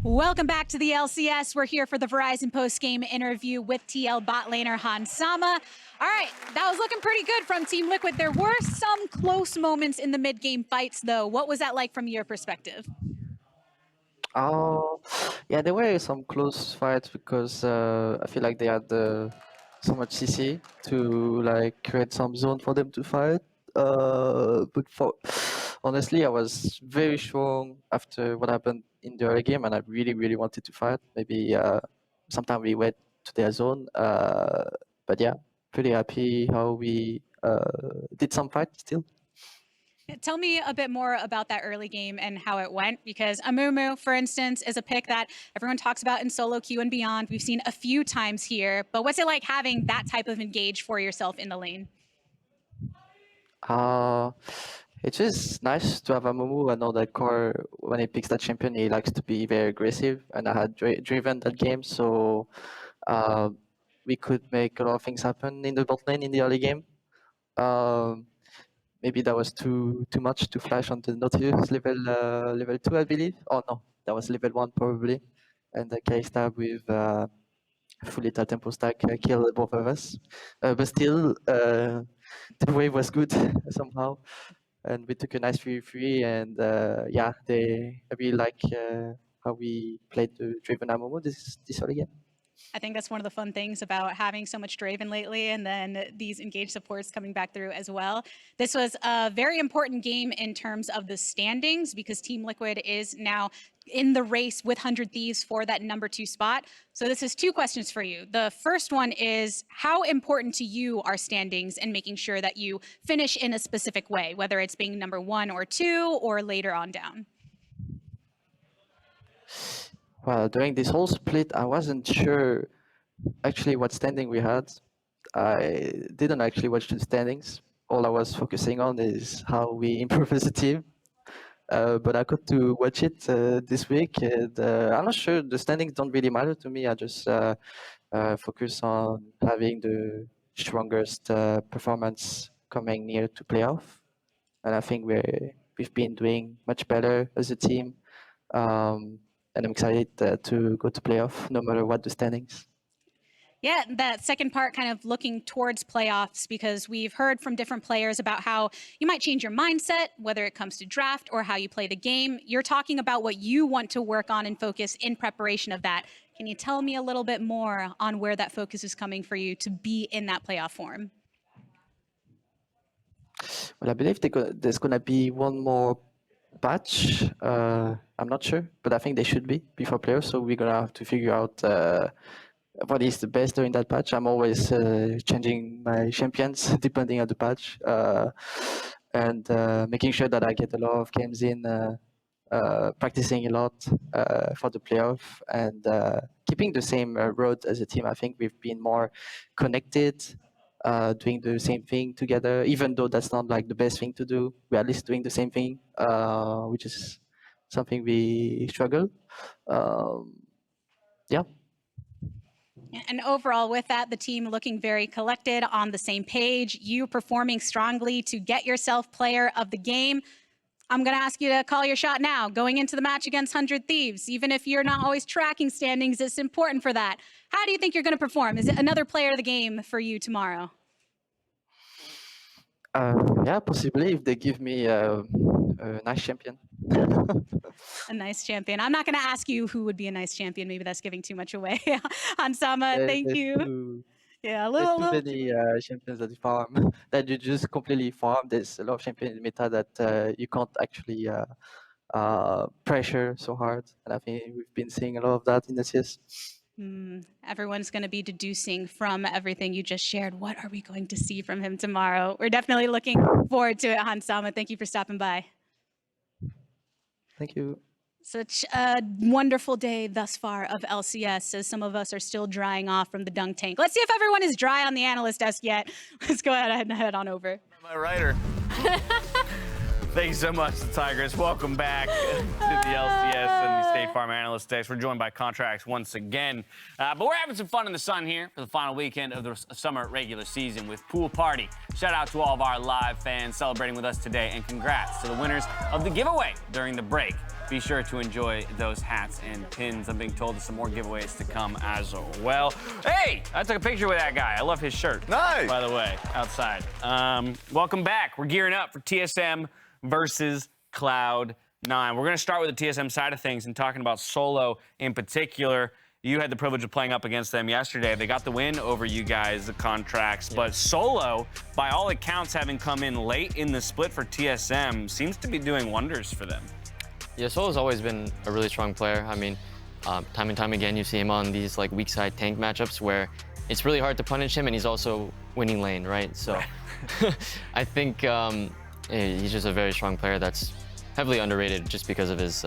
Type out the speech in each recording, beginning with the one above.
Welcome back to the LCS. We're here for the Verizon post-game interview with TL bot laner Hansama. All right, that was looking pretty good from Team Liquid. There were some close moments in the mid-game fights, though. What was that like from your perspective? Oh, yeah, there were some close fights because I feel like they had so much CC to like create some zone for them to fight. But honestly, I was very strong after what happened in the early game, and I really wanted to fight. Maybe sometime we went to their zone, but yeah, pretty happy how we did some fight still. Tell me a bit more about that early game and how it went, because Amumu, for instance, is a pick that everyone talks about in solo queue and beyond. We've seen a few times here, but what's it like having that type of engage for yourself in the lane? It's just nice to have a Mumu. I know that Core, when he picks that champion, he likes to be very aggressive, and I had Draven that game, so we could make a lot of things happen in the bot lane in the early game. Maybe that was too much to flash onto Nautilus level 2, I believe. Oh no, that was level 1 probably, and the K-stab with full lethal tempo stack killed both of us. But still, the wave was good somehow. And we took a nice 3-3, and yeah, I really like how we played the Draven Amumu this early game. I think that's one of the fun things about having so much Draven lately, and then these engaged supports coming back through as well. This was a very important game in terms of the standings because Team Liquid is now in the race with 100 Thieves for that #2 spot. So this is two questions for you. The first one is, how important to you are standings and making sure that you finish in a specific way, whether it's being #1 or 2 or later on down? Well, during this whole split, I wasn't sure actually what standing we had. I didn't actually watch the standings. All I was focusing on is how we improve as a team. But I got to watch it this week, and I'm not sure. The standings don't really matter to me. I just focus on having the strongest performance coming near to playoff. And I think we've been doing much better as a team. And I'm excited to go to playoff no matter what the standings. Yeah, that second part kind of looking towards playoffs, because we've heard from different players about how you might change your mindset, whether it comes to draft or how you play the game. You're talking about what you want to work on and focus in preparation of that. Can you tell me a little bit more on where that focus is coming for you to be in that playoff form? Well, I believe there's going to be one more patch. I'm not sure, but I think they should be before playoffs. So we're going to have to figure out what is the best during that patch. I'm always changing my champions depending on the patch, and making sure that I get a lot of games in, practicing a lot for the playoff, and keeping the same road as a team. I think we've been more connected, doing the same thing together, even though that's not like the best thing to do. We're at least doing the same thing, which is something we struggle. Yeah. And overall, with that, the team looking very collected, on the same page, you performing strongly to get yourself player of the game. I'm going to ask you to call your shot now, going into the match against 100 Thieves. Even if you're not always tracking standings, it's important for that. How do you think you're going to perform? Is it another player of the game for you tomorrow? Yeah, possibly if they give me a nice champion. A nice champion. I'm not going to ask you who would be a nice champion. Maybe that's giving too much away. Hansama, thank you. Yeah, There's too many champions that you farm, that you just completely farm. There's a lot of champions in meta that you can't actually pressure so hard. And I think we've been seeing a lot of that in the CS. Everyone's going to be deducing from everything you just shared. What are we going to see from him tomorrow? We're definitely looking forward to it, Hansama. Thank you for stopping by. Thank you. Such a wonderful day thus far of LCS, as some of us are still drying off from the dunk tank. Let's see if everyone is dry on the analyst desk yet. Let's go ahead and head on over. My writer. Thanks so much, Tigers. Welcome back to the LCS and the State Farm Analyst Desk. We're joined by Contractz once again. But we're having some fun in the sun here for the final weekend of the summer regular season with Pool Party. Shout out to all of our live fans celebrating with us today, and congrats to the winners of the giveaway during the break. be sure to enjoy those hats and pins. I'm being told there's some more giveaways to come as well. Hey, I took a picture with that guy. I love his shirt. Nice. By the way, outside. Welcome back. We're gearing up for TSM versus Cloud9. We're going to start with the TSM side of things and talking about solo in particular. You had the privilege of playing up against them yesterday. They got the win over you guys, the Contractz. But solo, by all accounts, having come in late in the split for TSM, seems to be doing wonders for them. Yeah, Solo's always been a really strong player. I mean, time and time again, you see him on these like weak side tank matchups where it's really hard to punish him, and he's also winning lane, right? So I think he's just a very strong player that's heavily underrated just because of his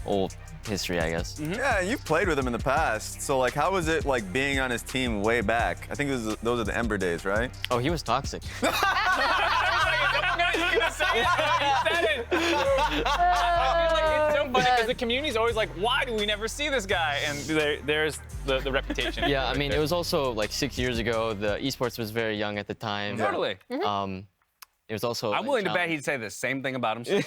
old history, I guess. Yeah, you've played with him in the past. So, like, how was it like being on his team way back? I think those are the Ember days, right? Oh, he was toxic. Because the community's always like, why do we never see this guy? And there's the reputation. Yeah, I mean, it was also like 6 years ago. The esports was very young at the time. Totally. It was also. I'm willing to bet he'd say the same thing about himself.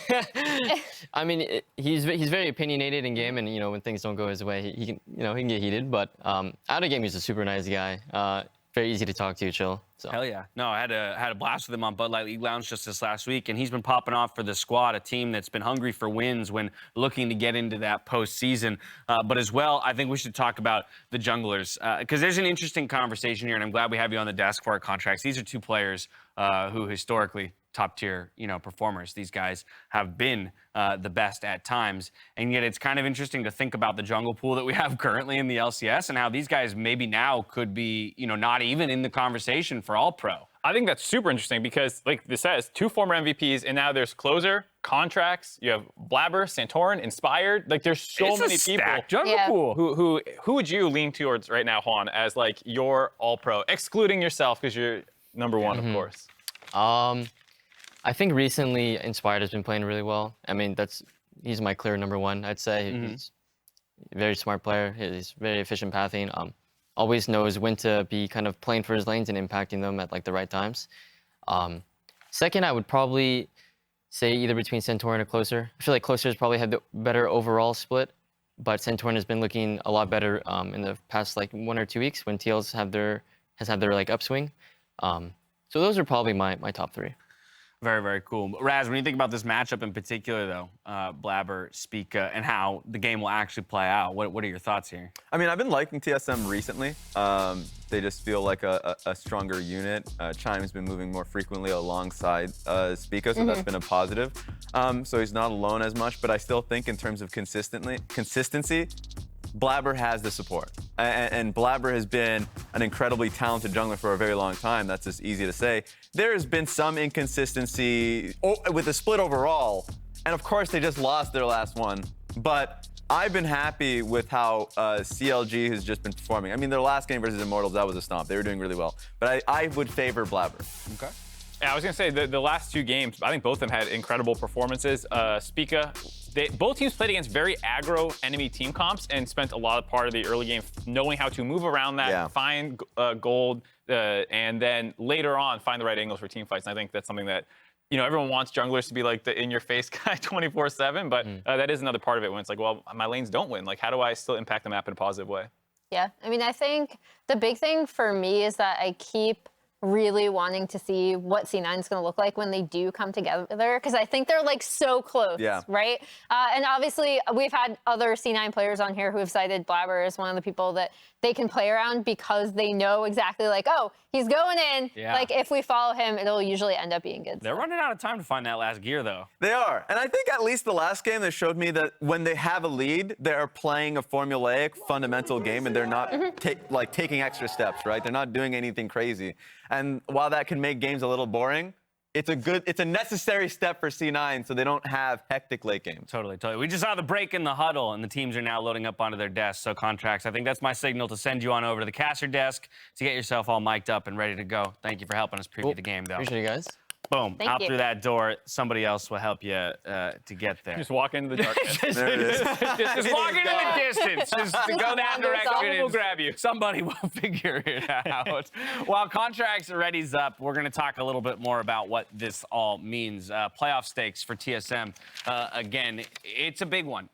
I mean, he's very opinionated in game, and you know when things don't go his way, he can get heated. But out of game, he's a super nice guy. Very easy to talk to, chill. So. Hell yeah. No, I had a blast with him on Bud Light League Lounge just this last week, and he's been popping off for the squad, a team that's been hungry for wins when looking to get into that postseason. But as well, I think we should talk about the junglers, because there's an interesting conversation here, and I'm glad we have you on the desk for our Contractz. These are two players who historically top tier, performers. These guys have been the best at times, and yet it's kind of interesting to think about the jungle pool that we have currently in the LCS and how these guys maybe now could be, not even in the conversation for all pro. I think that's super interesting because, like this says, 2 former MVPs, and now there's Closer, Contractz, you have Blaber, Santorin, Inspired. Like, there's so many people. Jungle pool. Who would you lean towards right now, Juan, as like your all pro, excluding yourself because you're number one, of course? I think recently Inspired has been playing really well. I mean, he's my clear number one, I'd say. He's a very smart player. He's very efficient pathing. Always knows when to be kind of playing for his lanes and impacting them at like the right times. Second, I would probably say either between Santorin or Closer. I feel like Closer has probably had the better overall split, but Santorin has been looking a lot better in the past like 1 or 2 weeks when TLs has had their like upswing. So those are probably my top 3. Very, very cool. Raz, when you think about this matchup in particular, though, Blaber, Spica, and how the game will actually play out, what are your thoughts here? I mean, I've been liking TSM recently. They just feel like a stronger unit. Chime's been moving more frequently alongside Spica, so that's been a positive. So he's not alone as much, but I still think in terms of consistency, Blaber has the support. And Blaber has been an incredibly talented jungler for a very long time. That's just easy to say. There has been some inconsistency with the split overall. And of course, they just lost their last one. But I've been happy with how CLG has just been performing. I mean, their last game versus Immortals, that was a stomp. They were doing really well. But I would favor Blaber. Okay. Yeah, I was gonna say the last 2 games, I think both of them had incredible performances. Spica, both teams played against very aggro enemy team comps and spent a lot of part of the early game knowing how to move around that, find gold, and then later on find the right angles for team fights. And I think that's something that everyone wants junglers to be like the in-your-face guy 24/7, but that is another part of it when it's like, well, my lanes don't win. Like, how do I still impact the map in a positive way? Yeah, I mean, I think the big thing for me is that I keep really wanting to see what C9 is going to look like when they do come together, because I think they're like so close, right? And obviously we've had other C9 players on here who have cited Blaber as one of the people that they can play around because they know exactly like, oh, he's going in. Like if we follow him, it'll usually end up being good. They're running out of time to find that last gear, though. They are. And I think at least the last game, they showed me that when they have a lead, they're playing a formulaic, fundamental game, and they're not taking extra steps, right? They're not doing anything crazy. And while that can make games a little boring, it's a necessary step for C9 so they don't have hectic late games. Totally. We just saw the break in the huddle, and the teams are now loading up onto their desks. So Contractz, I think that's my signal to send you on over to the caster desk to get yourself all mic'd up and ready to go. Thank you for helping us preview the game, though. Appreciate you guys. Boom. Thank Out you. through that door. Somebody else will help you to get there. Just walk into the darkness. just Just walk into the distance. Just to go that wander direction. Someone will and grab you. Somebody will figure it out. While Contractz ready's up, we're going to talk a little bit more about what this all means. Playoff stakes for TSM. Again, it's a big one.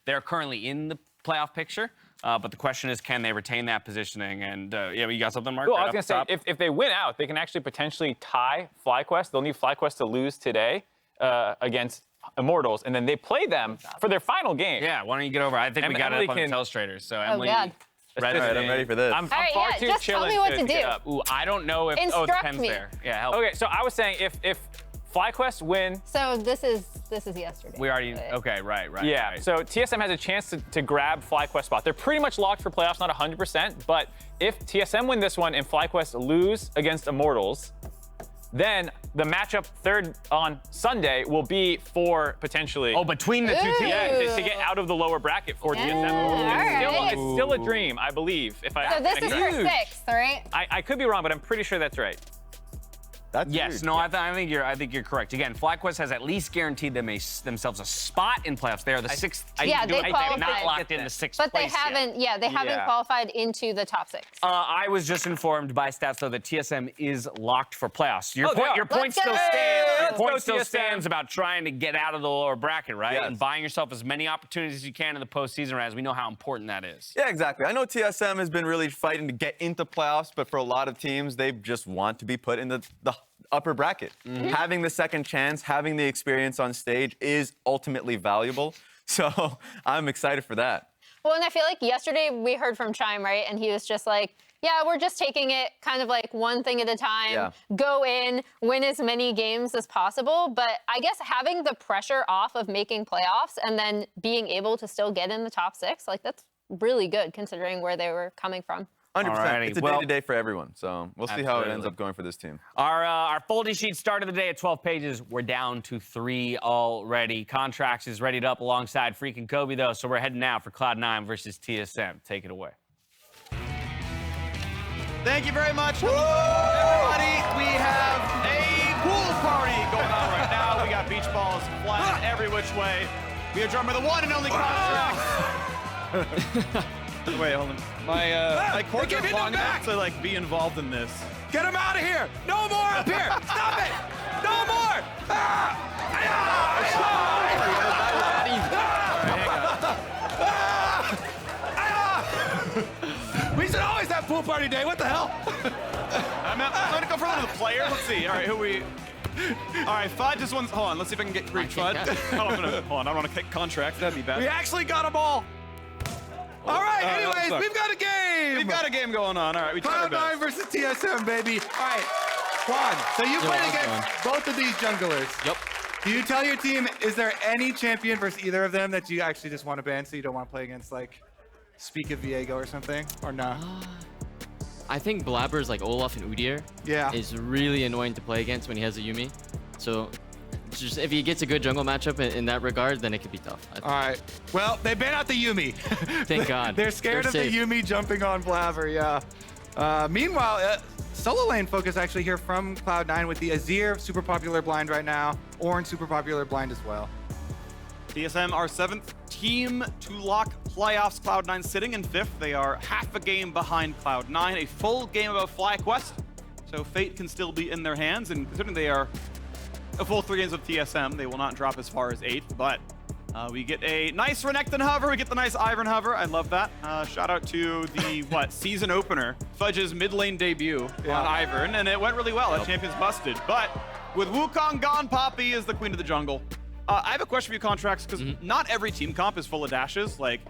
They're currently in the playoff picture. But the question is, can they retain that positioning? And yeah, you got something, Mark? Well, right I was going to say, if they win out, they can actually potentially tie FlyQuest. They'll need FlyQuest to lose today against Immortals, and then they play them for their final game. Yeah, why don't you get over? I think we got it up on the Telestrators. So Emily, God. ready? All right, I'm ready for this. I'm All right, far yeah, too just tell chilling me what to get do. up. Ooh, I don't know if. Instruct it depends me. there. Yeah, help. Okay, so I was saying if FlyQuest win. So this is yesterday. We already. Okay, right. Yeah, Right. so TSM has a chance to grab FlyQuest spot. They're pretty much locked for playoffs, not 100%, but if TSM win this one and FlyQuest lose against Immortals, then the matchup third on Sunday will be for potentially between the two teams. to get out of the lower bracket for TSM. It's still a dream, I believe. If I So this is for sixth, right? I could be wrong, but I'm pretty sure that's right. That's Yes, huge. no, I think you're correct. Again, FlyQuest has at least guaranteed themselves a spot in playoffs. They are the sixth. Yeah, they they've qualified. not locked in the sixth But they place yet. haven't. Yeah, they haven't qualified into the top six. I was just informed by stats though that TSM is locked for playoffs. Your they are. point Let's still go! stands. Your Let's point go, still TSM. stands about trying to get out of the lower bracket, right? Yes. And buying yourself as many opportunities as you can in the postseason, as we know how important that is. Yeah, exactly. I know TSM has been really fighting to get into playoffs, but for a lot of teams, they just want to be put in the upper bracket. Having the second chance, having the experience on stage is ultimately valuable. So I'm excited for that. Well, and I feel like yesterday we heard from Chime, right? And he was just like, yeah, we're just taking it kind of like one thing at a time, Yeah. go in, win as many games as possible. But I guess having the pressure off of making playoffs and then being able to still get in the top six, like that's really good considering where they were coming from. 100%. Alrighty, It's a well- day-to-day for everyone. So we'll see how it ends Absolutely. up going for this team. Our foldy sheet started the day at 12 pages. We're down to 3 already. Contractz is readied up alongside Phreak and Kobe, though, so we're heading now for Cloud9 versus TSM. Take it away. Thank you very much. Hello, everybody. We have a pool party going on right now. We got beach balls flying every which way. We are joined by the one and only Contractz. Wait, hold on. My cords are long enough to like be involved in this. Get him out of here! No more up here! Stop it! No more! We should always have pool party day. What the hell? I'm gonna go for one of the players. Let's see. All right, who we? All right, Fudge. This one's. Hold on. Let's see if I can get reach Fudge. Hold on. I don't want to kick Contractz. That'd be bad. We actually got a ball. All right. Anyways, we've got a game. We've got a game going on. All right. We tried our best. Cloud9 versus TSM, baby. All right, Juan. So you played against both of these junglers. Yep. Do you tell your team, is there any champion versus either of them that you actually just want to ban so you don't want to play against, like, Spica Viego or something? Or no? I think Blaber's like Olaf and Udyr Yeah. is really annoying to play against when he has a Yuumi. So just if he gets a good jungle matchup in that regard, then it could be tough. All right. Well, they ban out the Yuumi. Thank God. They're scared They're of safe. the Yuumi jumping on Blaber, yeah. Meanwhile, solo lane focus actually here from Cloud9 with the Azir, super popular blind right now. Orange, super popular blind as well. TSM, our 7th team to lock playoffs. Cloud9 sitting in 5th. They are half a game behind Cloud9. A full game above FlyQuest. So fate can still be in their hands. And considering they are a full 3 games of TSM, they will not drop as far as 8th. But we get a nice Renekton hover. We get the nice Ivern hover. I love that. Shout out to the, season opener. Fudge's mid lane debut on Ivern. And it went really well. That champion's busted. But with Wukong gone, Poppy is the queen of the jungle. I have a question for you, Contractz, because not every team comp is full of dashes. Like,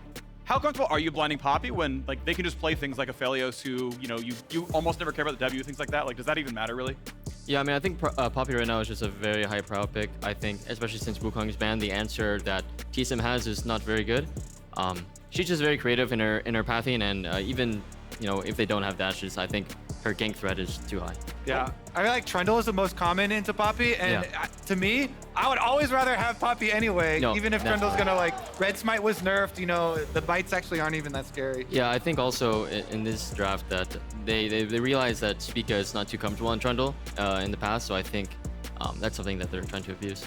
how comfortable are you blinding Poppy when they can just play things like Aphelios, who you almost never care about the W, things like that? Like, does that even matter really? Yeah, I mean, I think Poppy right now is just a very high prow pick. I think, especially since Wukong is banned, the answer that TSM has is not very good. She's just very creative in her pathing, and even if they don't have dashes, I think her gank threat is too high. Yeah, I feel like Trundle is the most common into Poppy, and to me, I would always rather have Poppy anyway, even if Trundle's gonna Red Smite was nerfed, the bites actually aren't even that scary. Yeah, I think also in this draft that they realize that Spica is not too comfortable on Trundle in the past, so I think that's something that they're trying to abuse.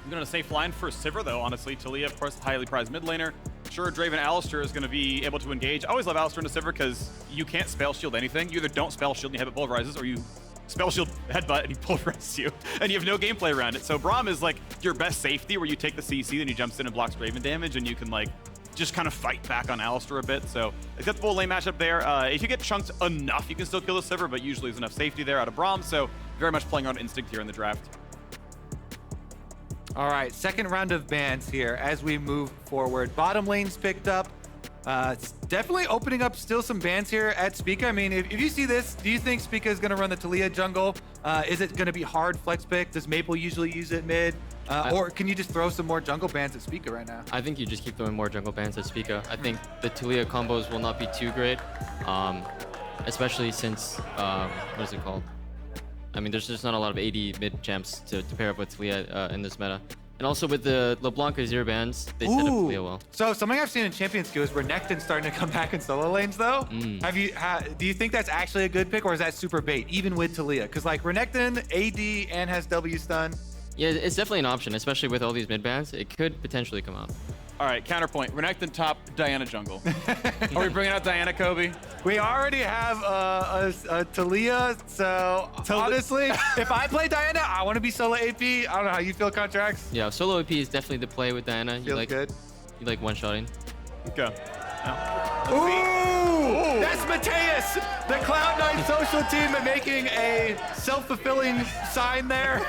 I'm going to safe line for Sivir, though, honestly. Taliyah, of course, highly prized mid laner. Sure, Draven Alistar is going to be able to engage. I always love Alistar into Sivir because you can't spell shield anything. You either don't spell shield and your headbutt pulverizes, or you spell shield headbutt and he pulverizes you, and you have no gameplay around it. So Braum is like your best safety, where you take the CC, then he jumps in and blocks Draven damage, and you can like just kind of fight back on Alistar a bit. So acceptable lane matchup there. If you get chunked enough, you can still kill the Sivir, but usually there's enough safety there out of Braum. So very much playing on instinct here in the draft. All right, second round of bans here as we move forward. Bottom lane's picked up. It's definitely opening up still some bans here at Spica. I mean, if you see this, do you think Spica is going to run the Taliyah jungle? Is it going to be hard flex pick? Does Maple usually use it mid? Or can you just throw some more jungle bans at Spica right now? I think you just keep throwing more jungle bans at Spica. I think the Taliyah combos will not be too great, especially since, what is it called? I mean, there's just not a lot of AD mid champs to pair up with Taliyah in this meta. And also with the LeBlanc Azir bans, they set up Taliyah well. So something I've seen in Champions Queue is Renekton starting to come back in solo lanes, though. Do you think that's actually a good pick, or is that super bait, even with Taliyah? Because like Renekton, AD, and has W stun. Yeah, it's definitely an option, especially with all these mid bans. It could potentially come out. All right, counterpoint. Renekton top, Diana jungle. Are we bringing out Diana, Kobe? We already have a Taliyah, so honestly, if I play Diana, I want to be solo AP. I don't know how you feel, Contractz. Yeah, solo AP is definitely the play with Diana. Feels good. You like one-shotting. Okay. Ooh! That's Mateus, the Cloud9 social team, making a self-fulfilling sign there.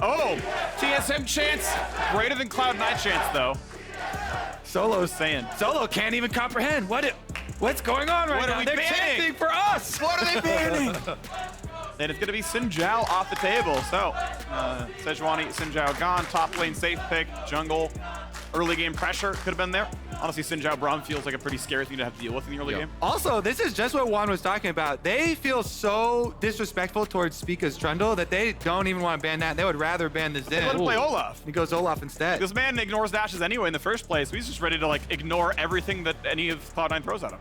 Oh, TSM chance. Greater than Cloud9 chance, though. Solo's saying. Solo can't even comprehend. What's going on right now? They're chanting for us. What are they banning? And it's going to be Xin Zhao off the table. So, Sejuani, Xin Zhao gone. Top lane safe pick. Jungle. Early game pressure could have been there. Honestly, Xin Zhao Braum feels like a pretty scary thing to have to deal with in the early game. Also, this is just what Juan was talking about. They feel so disrespectful towards Spica's Trundle that they don't even want to ban that. They would rather ban the Zven. Let him play Olaf. He goes Olaf instead. This man ignores dashes anyway in the first place. So he's just ready to like ignore everything that any of Cloud9 throws at him.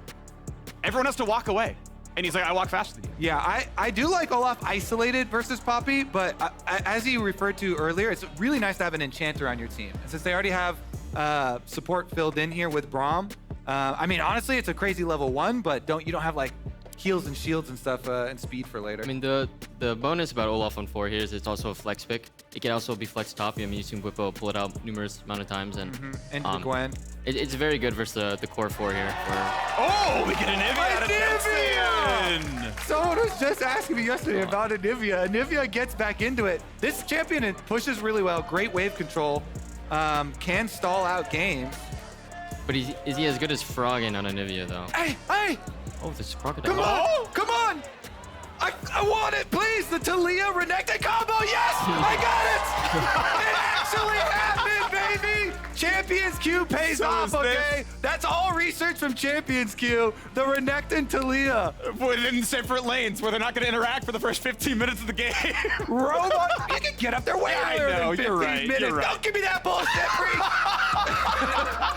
Everyone has to walk away. And he's like, I walk faster than you. Yeah, I do like Olaf isolated versus Poppy, but as you referred to earlier, it's really nice to have an enchanter on your team. And since they already have support filled in here with Braum, I mean, honestly, it's a crazy level 1, but you don't have like heals and shields and stuff and speed for later. I mean, the bonus about Olaf on 4 here is it's also a flex pick. It can also be flex top. I mean, you can Whippo, pull it out numerous amount of times, and the Gwen. It's very good versus the core 4 here. Oh, we get Anivia out of Jensen! Someone was just asking me yesterday about Anivia. Anivia gets back into it. This champion pushes really well. Great wave control. Can stall out games. But is he as good as Froggen on Anivia, though? Hey! Oh, this crocodile. Come on! I want it, please! The Taliyah Renekton combo, yes! I got it! It actually happened, baby! Champions Queue pays off, okay? That's all research from Champions Queue. The Renekton Taliyah. Within separate lanes where they're not going to interact for the first 15 minutes of the game. Robot, you can get up there way earlier than 15 minutes. Don't give me that bullshit, Phreak.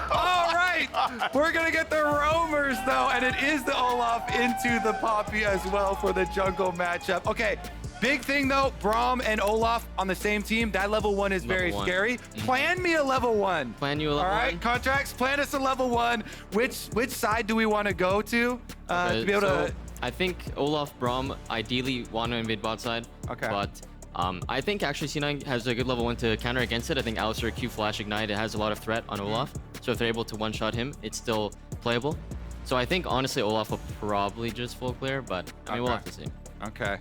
All right, we're going to get the roamers, though, and it is the Olaf into the Poppy as well for the jungle matchup. Okay. Big thing though, Braum and Olaf on the same team. That level 1 is very scary. Plan me a level 1. Plan you a level 1. All right, Contractz, plan us a level 1. Which side do we want to go to be able to? I think Olaf, Braum ideally want to invade bot side. Okay. But I think actually C9 has a good level 1 to counter against it. I think Alistar Q Flash Ignite, it has a lot of threat on Olaf. So if they're able to one-shot him, it's still playable. So I think honestly Olaf will probably just full clear, but I mean we'll have to see. Okay.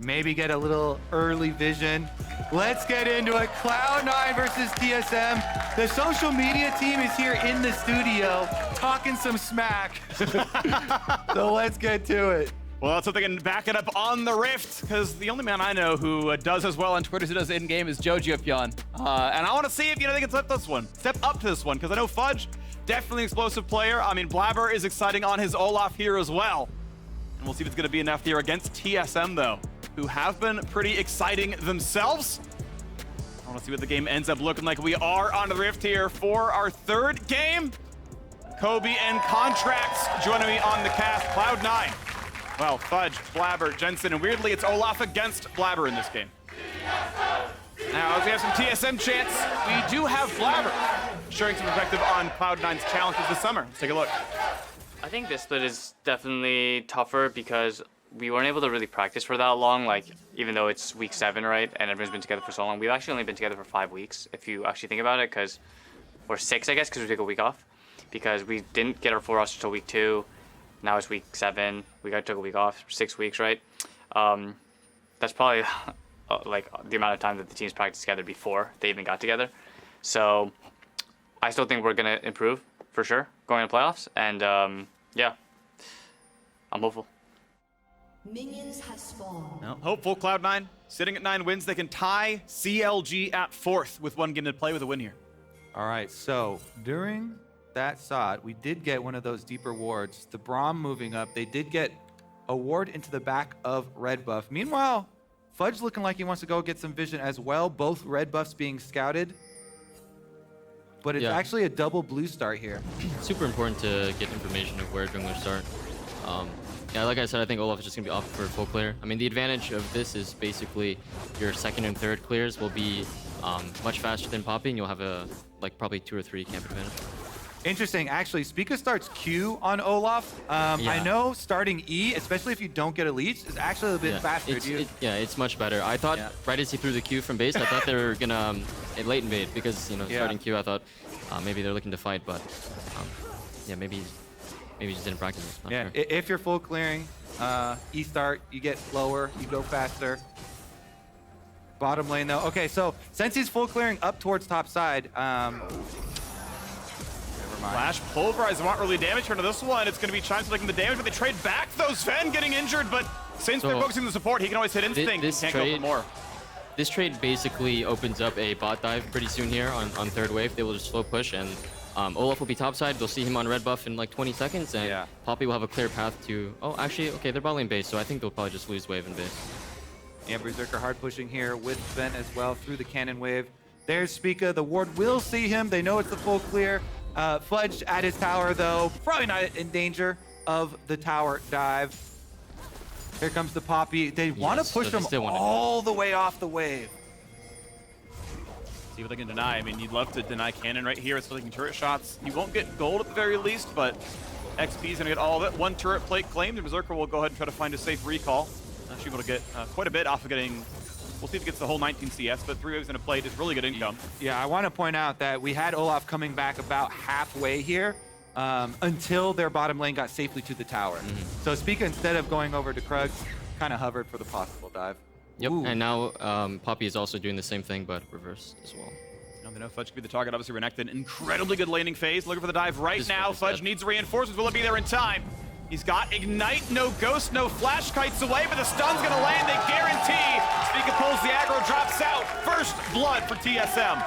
Maybe get a little early vision. Let's get into it. Cloud9 versus TSM. The social media team is here in the studio talking some smack. So let's get to it. Well, let's hope they can back it up on the Rift, because the only man I know who does as well on Twitter as he does in-game is Jojiopyeon. And I want to see if they can step up to this one, because I know Fudge, definitely an explosive player. I mean, Blaber is exciting on his Olaf here as well. And we'll see if it's going to be enough here against TSM, though, who have been pretty exciting themselves. I want to see what the game ends up looking like. We are on the Rift here for our 3rd game. Kobe and Contractz joining me on the cast. Cloud9 Well, Fudge, Blaber, Jensen, and weirdly, it's Olaf against Blaber in this game. Now, as we have some TSM chants, we do have Blaber showing some perspective on Cloud9's challenges this summer. Let's take a look. I think this split is definitely tougher because we weren't able to really practice for that long, like, even though it's week 7, right, and everyone's been together for so long. We've actually only been together for 5 weeks, if you actually think about it, or 6, I guess, because we took a week off, because we didn't get our full roster until week 2. Now it's week 7. We took a week off, 6 weeks, right? That's probably like the amount of time that the teams practiced together before they even got together. So I still think we're gonna improve for sure going into playoffs, and yeah, I'm hopeful. Minions have spawned. Well, hopeful Cloud9 sitting at 9 wins. They can tie CLG at 4th with 1 game to play with a win here. All right, so during that SOT, we did get one of those deeper wards. The Braum moving up, they did get a ward into the back of red buff. Meanwhile, Fudge looking like he wants to go get some vision as well. Both red buffs being scouted. But it's actually a double blue start here. Super important to get information of where junglers start. Yeah, like I said, I think Olaf is just going to be off for full clear. I mean, the advantage of this is basically your 2nd and 3rd clears will be much faster than Poppy, and you'll have like probably 2 or 3 camp advantage. Interesting. Actually, Spica starts Q on Olaf. I know starting E, especially if you don't get a leech, is actually a bit faster. It's much better. I thought right as he threw the Q from base, I thought they were going to late invade because, starting Q, I thought maybe they're looking to fight, but yeah, maybe he just didn't practice it. Not sure. If you're full clearing, E start, you get lower, you go faster. Bottom lane though. Okay, so since he's full clearing up towards top side, Flash pulverize, want really damage here to this one. It's going to be Chime taking the damage, but they trade back though. Zven getting injured, but since they're focusing on the support, he can always hit instinct. He can't go for more. This trade basically opens up a bot dive pretty soon here on 3rd wave. They will just slow push, and Olaf will be topside. They'll see him on red buff in like 20 seconds, and Poppy will have a clear path to... Oh, actually, okay, they're bot lane base, so I think they'll probably just lose wave in base. Yeah, Berserker hard pushing here with Zven as well through the cannon wave. There's Spica. The ward will see him. They know it's the full clear. Fudge at his tower, though. Probably not in danger of the tower dive. Here comes the Poppy. They want to push him all the way off the wave. See what they can deny. I mean, you'd love to deny cannon right here. It's taking turret shots. You won't get gold at the very least, but XP is going to get all of it. 1 turret plate claimed, and Berserker will go ahead and try to find a safe recall. Actually able to get quite a bit off of getting... We'll see if he gets the whole 19 CS, but 3 waves in a plate is really good income. Yeah, I want to point out that we had Olaf coming back about halfway here until their bottom lane got safely to the tower. So Spica, instead of going over to Krug, kind of hovered for the possible dive. Yep, and now Poppy is also doing the same thing, but reverse as well. They know Fudge could be the target. Obviously, Renekton, incredibly good laning phase. Looking for the dive right now. Fudge needs reinforcements. Will it be there in time? He's got Ignite, no Ghost, no Flash kites away, but the stun's gonna land, they guarantee. Spica pulls the aggro, drops out. First blood for TSM.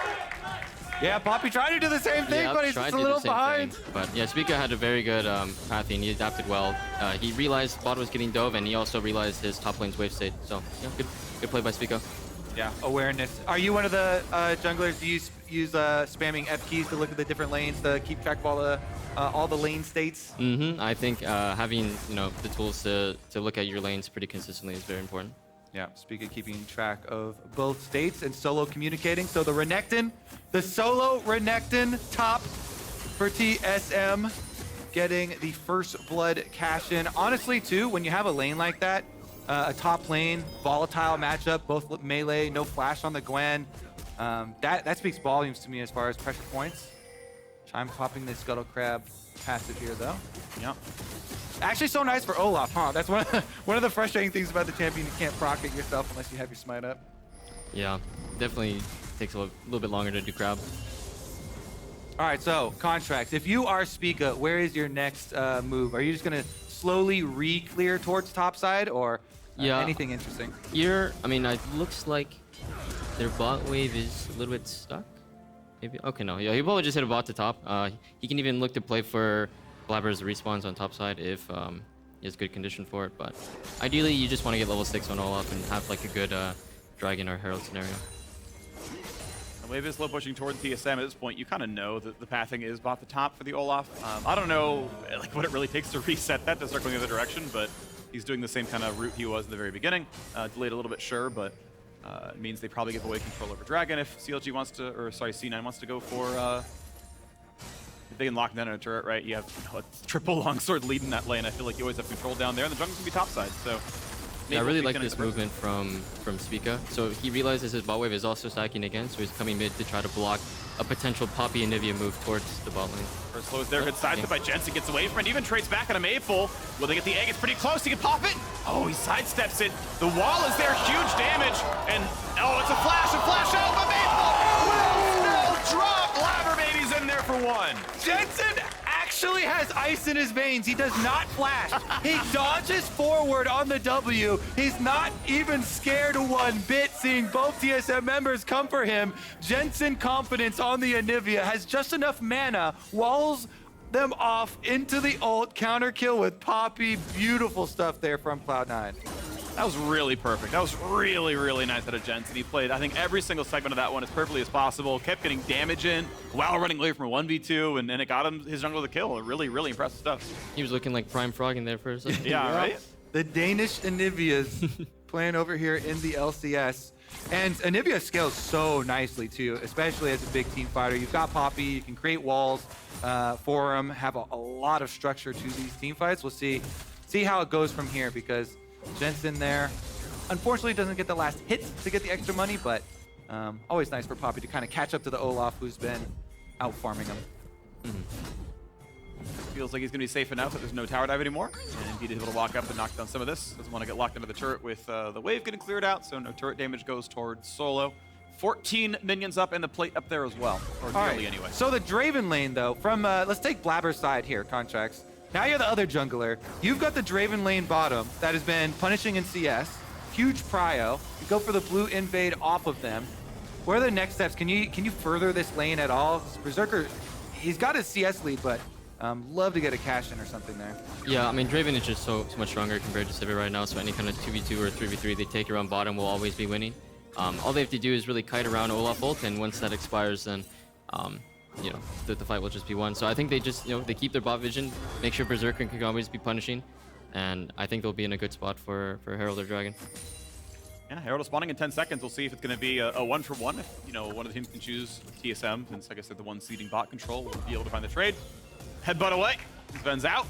Yeah, Poppy tried to do the same thing, but he's just a little behind. But yeah, Spica had a very good pathing. He adapted well. He realized bot was getting dove, and he also realized his top lane's wave state. So yeah, good play by Spica. Yeah, awareness. Are you one of the junglers? Do you use spamming F keys to look at the different lanes to keep track of all the lane states? I think having the tools to look at your lanes pretty consistently is very important. Yeah, Spica keeping track of both states and solo communicating. So the Renekton, the solo Renekton top for TSM, getting the first blood cash in. Honestly, too, when you have a lane like that, a top lane, volatile matchup, both melee, no flash on the Gwen, that speaks volumes to me as far as pressure points. Chime popping the Scuttle Crab passive here, though. Yep. Actually, so nice for Olaf, huh? That's one of the frustrating things about the champion. You can't proc it yourself unless you have your smite up. Yeah, definitely takes a little bit longer to do crab. All right, so Contractz. If you are Spica, where is your next move? Are you just gonna slowly re-clear towards topside, or anything interesting? Here, I mean, it looks like their bot wave is a little bit stuck. Maybe. Okay, no. Yeah, he probably just hit a bot to top. He can even look to play for Blaber's respawns on top side if he has good condition for it. But ideally, you just want to get level 6 on Olaf and have like a good Dragon or Herald scenario. The wave is slow pushing towards TSM at this point. You kind of know that the pathing is bot the top for the Olaf. I don't know like what it really takes to reset that to circle in the other direction, but He's doing the same kind of route he was in the very beginning. Delayed a little bit, sure, but it means they probably give away control over Dragon if CLG wants to, or sorry, C9 wants to go for. If they can lock down a turret, right? You have a triple longsword lead in that lane. I feel like you always have control down there, and the jungle's gonna be topside. So. Yeah, I really like this movement from Spica. So he realizes his bot wave is also stacking again, so he's coming mid to try to block a potential Poppy Anivia move towards the bot lane. First slow is there, good sidestep by Jensen, gets away from it, even trades back on a Maple. Will they get the egg? It's pretty close, he can pop it. Oh, he sidesteps it. The wall is there, huge damage. And, oh, it's a flash out, but Maple will still drop. Blaber baby's in there for one. Jensen actually has ice in his veins. He does not flash. He dodges forward on the W. He's not even scared one bit seeing both TSM members come for him. Jensen confidence on the Anivia has just enough mana, walls them off into the ult, counter kill with Poppy. Beautiful stuff there from Cloud9. That was really perfect. That was really, really nice out of Jensen. He played, I think, every single segment of that one as perfectly as possible. Kept getting damage in while running away from a 1v2, and it got him his jungle the kill. Really, really impressive stuff. He was looking like Prime Frog in there for a second. Yeah, right? The Danish Anivias playing over here in the LCS. And Anivia scales so nicely, too, especially as a big team fighter. You've got Poppy, you can create walls for him, have a lot of structure to these team fights. We'll see how it goes from here, because Jensen there, unfortunately, doesn't get the last hit to get the extra money, but always nice for Poppy to kind of catch up to the Olaf, who's been out farming him. Feels like he's going to be safe enough that there's no tower dive anymore. And he's able to walk up and knock down some of this. Doesn't want to get locked into the turret with the wave getting cleared out, so no turret damage goes towards Solo. 14 minions up and the plate up there as well, or nearly anyway. So the Draven lane, though, from let's take Blaber's side here, Contractz. Now you're the other jungler. You've got the Draven lane bottom that has been punishing in CS. Huge prio. You go for the blue invade off of them. What are the next steps? Can you further this lane at all? Berserker, he's got his CS lead, but love to get a cash in or something there. Yeah, I mean, Draven is just so much stronger compared to Sivir right now, so any kind of 2v2 or 3v3 they take around bottom will always be winning. All they have to do is really kite around Olaf ult, and once that expires, then you know, the fight will just be won. So I think they just, you know, they keep their bot vision, make sure Berserker can always be punishing, and I think they'll be in a good spot for Herald or Dragon. Yeah, Herald is spawning in 10 seconds. We'll see if it's going to be a 1-for-1. If, you know, one of the teams can choose TSM, since, like I said, the one seeding bot control will be able to find the trade. Headbutt away. Zven's out.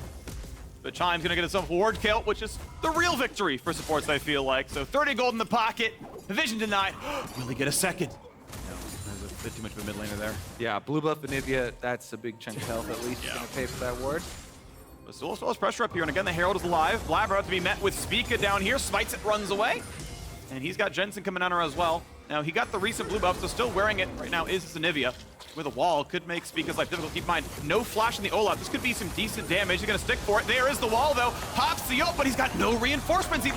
But Chime's going to get himself a ward kill, which is the real victory for supports, I feel like. So 30 gold in the pocket. Vision denied. Will he get a second? There's a bit too much of a mid laner there. Yeah, blue buff Anivia, that's a big chunk of health at least. He's going to pay for that ward. But still has pressure up here, and again, the Herald is alive. Blaber out to be met with Spica down here. Smites it, runs away. And he's got Jensen coming on her as well. Now, he got the recent blue buff, so still wearing it right now is Anivia. With a wall, could make Spica's life difficult. Keep in mind, no flash in the Olaf. This could be some decent damage. He's going to stick for it. There is the wall, though. Pops the ult, but he's got no reinforcements. He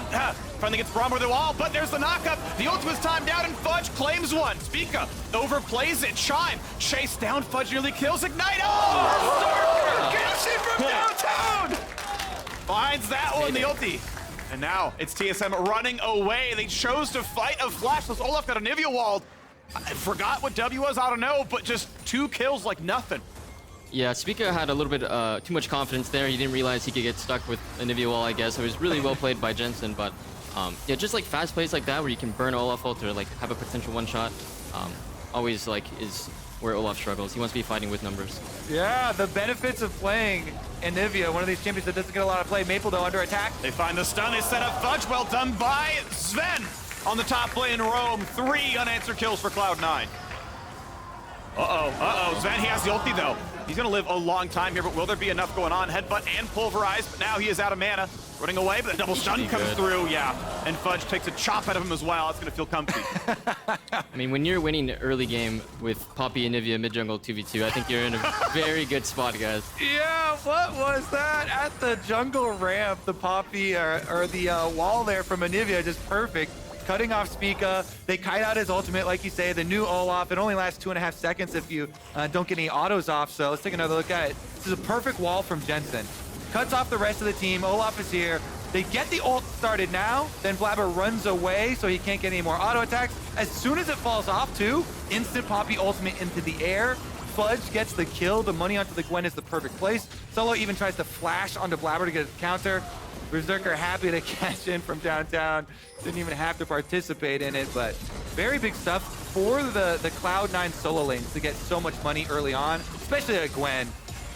finally gets Braum over the wall, but there's the knockup. The ult was timed out, and Fudge claims one. Spica overplays it. Chime chased down. Fudge nearly kills. Ignite. Oh! Berserker! from downtown! Finds that one, the ulti. And now it's TSM running away. They chose to fight a flashless Olaf, got Anivia walled. I forgot what W was, I don't know, but just 2 kills like nothing. Yeah, Spica had a little bit too much confidence there. He didn't realize he could get stuck with Anivia wall, I guess. It was really well played by Jensen, but yeah, just like fast plays like that where you can burn Olaf ult or like have a potential one-shot, always like is where Olaf struggles. He wants to be fighting with numbers. Yeah, the benefits of playing Anivia, one of these champions that doesn't get a lot of play. Maple, though, under attack. They find the stun, they set up Fudge, well done by Zven. On the top lane, Rome, 3 unanswered kills for Cloud9. Zven, he has the ulti though. He's gonna live a long time here, but will there be enough going on? Headbutt and pulverize, but now he is out of mana. Running away, but the double stun comes through, yeah. And Fudge takes a chop out of him as well. It's gonna feel comfy. I mean, when you're winning early game with Poppy, Anivia, mid-jungle 2v2, I think you're in a very good spot, guys. Yeah, what was that? At the jungle ramp, the Poppy, or the wall there from Anivia, just perfect. Cutting off Spica. They kite out his ultimate, like you say, the new Olaf. It only lasts 2.5 seconds if you don't get any autos off, so let's take another look at it. This is a perfect wall from Jensen. Cuts off the rest of the team. Olaf is here. They get the ult started now, then Blaber runs away so he can't get any more auto attacks. As soon as it falls off too, instant Poppy ultimate into the air. Fudge gets the kill. The money onto the Gwen is the perfect place. Solo even tries to flash onto Blaber to get a counter. Berserker happy to cash in from downtown. Didn't even have to participate in it, but very big stuff for the Cloud9 solo lanes to get so much money early on, especially at Gwen.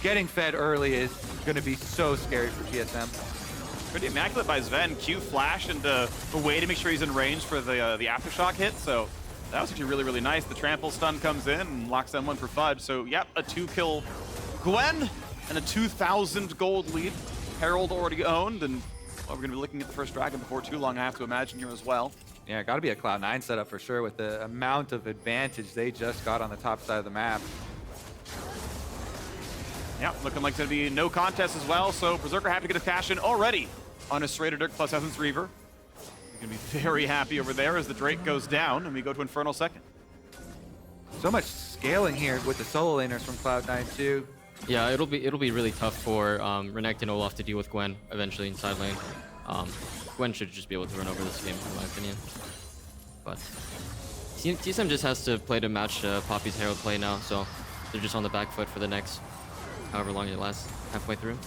Getting fed early is going to be so scary for TSM. Pretty immaculate by Zven. Q flashed into a way to make sure he's in range for the aftershock hit, so that was actually really, really nice. The trample stun comes in and locks down one for Fudge. So, yep, a 2-kill Gwen and a 2,000 gold lead. Herald already owned, and well, we're going to be looking at the first dragon before too long, I have to imagine, here as well. Yeah, got to be a Cloud9 setup for sure with the amount of advantage they just got on the top side of the map. Yeah, looking like it's going to be no contest as well, so Berserker happy to get a cash in already on a Serrated Dirk plus Essence Reaver. He's going to be very happy over there as the Drake goes down, and we go to Infernal second. So much scaling here with the solo laners from Cloud9 too. Yeah, it'll be really tough for Renekton and Olaf to deal with Gwen eventually in side lane. Gwen should just be able to run over this game, in my opinion. But TSM just has to play to match Poppy's Herald play now, so they're just on the back foot for the next however long it lasts, halfway through.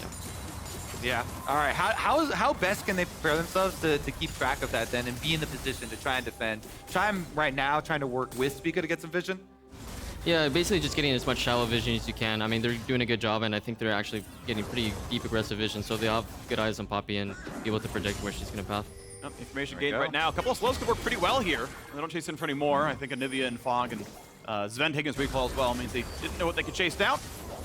Yeah. All right. How best can they prepare themselves to keep track of that then and be in the position to try and defend? Chime right now trying to work with Spica to get some vision. Yeah, basically just getting as much shallow vision as you can. I mean, they're doing a good job, and I think they're actually getting pretty deep aggressive vision, so they have good eyes on Poppy and be able to predict where she's going to path. Information gained right now. A couple of slows could work pretty well here. They don't chase in for any more. I think Anivia and Fog and Zven taking his recoil as well means they didn't know what they could chase down.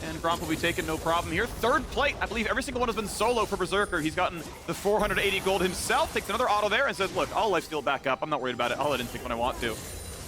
And Braum will be taken, no problem here. Third plate, I believe every single one has been solo for Berserker. He's gotten the 480 gold himself, takes another auto there and says, look, I'll lifesteal back up. I'm not worried about it. I'll let in pick when I want to.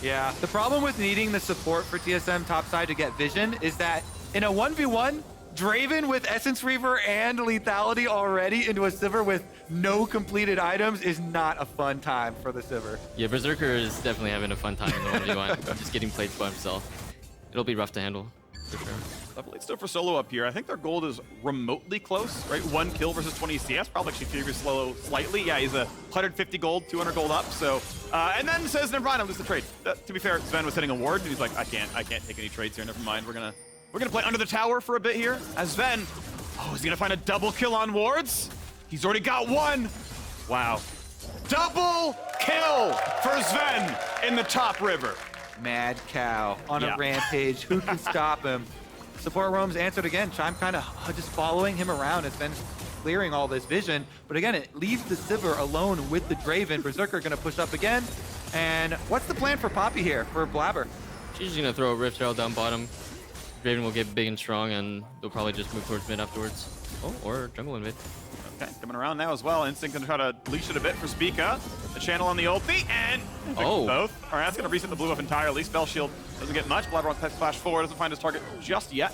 Yeah, the problem with needing the support for TSM topside to get vision is that in a 1v1, Draven with Essence Reaver and Lethality already into a Sivir with no completed items is not a fun time for the Sivir. Yeah, Berserker is definitely having a fun time in the 1v1, just getting plates by himself. It'll be rough to handle, for sure. Level 8 still for solo up here. I think their gold is remotely close, right? 1 kill versus 20 CS. Probably actually favors solo slightly. Yeah, he's a 150 gold, 200 gold up. So, and then says, never mind, I'll lose the trade. To be fair, Zven was hitting a ward, and he's like, I can't take any trades here. Never mind. We're gonna play under the tower for a bit here. As Zven, is he gonna find a double kill on wards? He's already got one. Wow, double kill for Zven in the top river. Mad cow on a rampage. Who can stop him? Support roams answered again. Chime kind of just following him around. It's been clearing all this vision. But again, it leaves the Sivir alone with the Draven. Berserker going to push up again. And what's the plan for Poppy here, for Blaber? She's just going to throw a Rift Herald down bottom. Draven will get big and strong, and they'll probably just move towards mid afterwards. Oh, or jungle in mid. Okay, coming around now as well. Instinct gonna try to leash it a bit for Spica. The channel on the ulti, and both. All right, that's gonna reset the blue up entirely. Spell shield doesn't get much. Blaber on flash forward, doesn't find his target just yet.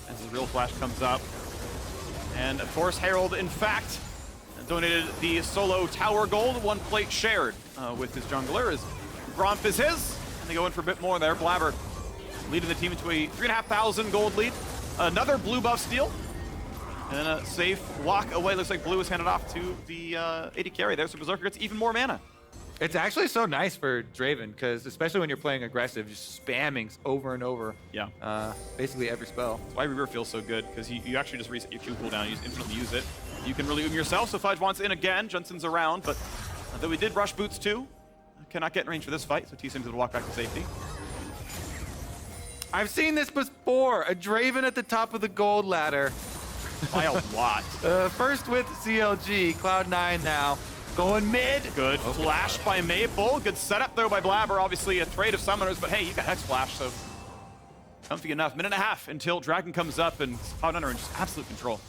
As his real flash comes up. And of course, Herald, in fact, donated the solo tower gold, 1 plate shared with his jungler as Gromp is his. And they go in for a bit more there. Blaber leading the team into a 3,500 gold lead. Another blue buff steal. And a safe walk away. Looks like blue is handed off to the AD carry there, so Berserker gets even more mana. It's actually so nice for Draven, because especially when you're playing aggressive, just spamming over and over. Yeah. Basically every spell. That's why Reaver feels so good, because you actually just reset your Q cooldown, you just infinitely use it. You can really yourself, so Fudge wants in again. Jensen's around, but though we did rush boots too, cannot get in range for this fight, so TSM's gonna walk back to safety. I've seen this before, a Draven at the top of the gold ladder. By a lot. First with CLG, Cloud9 now. Going mid. Good flash by Maple. Good setup though by Blaber. Obviously a trade of summoners, but hey, you got Hex Flash, so comfy enough. Minute and a half until Dragon comes up and Cloud9 are in just absolute control.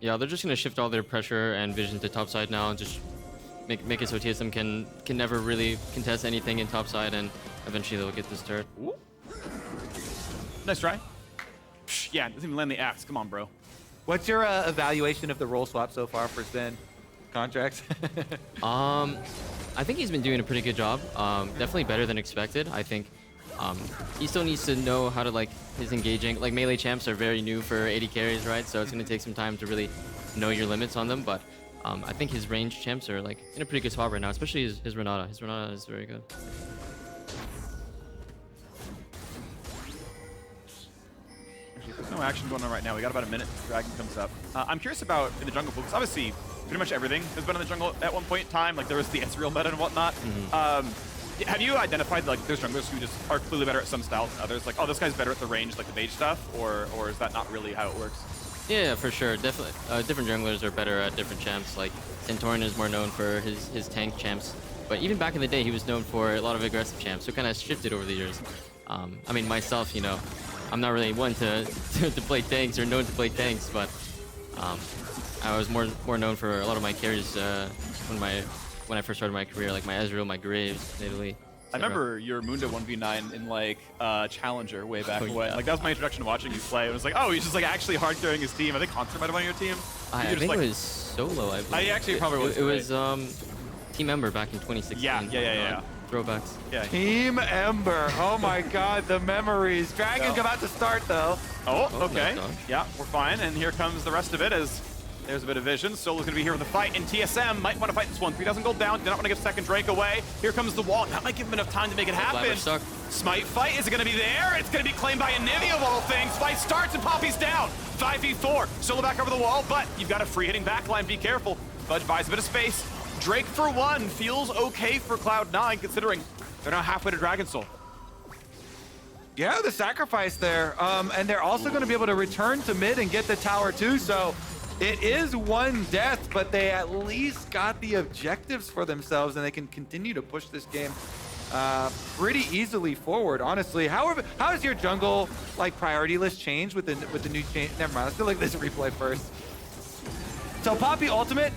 Yeah, they're just going to shift all their pressure and vision to topside now and just make it so TSM can never really contest anything in topside, and eventually they'll get this turret. Ooh. Nice try. Psh, yeah, doesn't even land the axe. Come on, bro. What's your evaluation of the role swap so far for Zven? Contractz? I think he's been doing a pretty good job. Definitely better than expected. I think he still needs to know how to, like, his engaging. Like, melee champs are very new for AD carries, right? So it's going to take some time to really know your limits on them. But I think his range champs are, like, in a pretty good spot right now, especially his Renata. His Renata is very good. There's no action going on right now. We got about a minute. Dragon comes up. I'm curious about in the jungle pool, because obviously pretty much everything has been in the jungle at one point in time. Like there was the Ezreal meta and whatnot. Have you identified like there's junglers who just are clearly better at some styles than others? Like, oh, this guy's better at the range, like the mage stuff, or is that not really how it works? Yeah, for sure. Definitely, different junglers are better at different champs. Like Santorin is more known for his tank champs, but even back in the day, he was known for a lot of aggressive champs. So it kind of shifted over the years. I mean, myself, you know, I'm not really one to play tanks or known to play tanks, but I was more known for a lot of my carries when I first started my career, like my Ezreal, my Graves, Italy. I remember your Mundo 1v9 in like Challenger way back when. Yeah. Like that was my introduction to watching you play. It was like, oh, he's just like actually hard carrying his team. I think Concert might have been on your team. I think like, it was solo. I believe. Actually probably was. It was Team Ember back in 2016. Yeah. Throwbacks. Yeah. Team Ember. Oh my God, the memories. Dragon's about to start though. Oh, okay. Nice dodge. Yeah, we're fine. And here comes the rest of it as there's a bit of vision. Solo's going to be here with the fight, and TSM might want to fight this one. 3,000 gold down. Do not want to give second Drake away. Here comes the wall. That might give him enough time to make it happen. Stuck. Smite fight. Is it going to be there? It's going to be claimed by Anivia of all things. Fight starts and Poppy's down. 5v4. Solo back over the wall, but you've got a free hitting backline. Be careful. Fudge buys a bit of space. Drake for one feels okay for Cloud9 considering they're now halfway to Dragon Soul. Yeah, the sacrifice there. And they're also going to be able to return to mid and get the tower too. So it is one death, but they at least got the objectives for themselves and they can continue to push this game pretty easily forward, honestly. However, how has your jungle like priority list changed with the new change? Never mind, let's do like this replay first. So Poppy ultimate,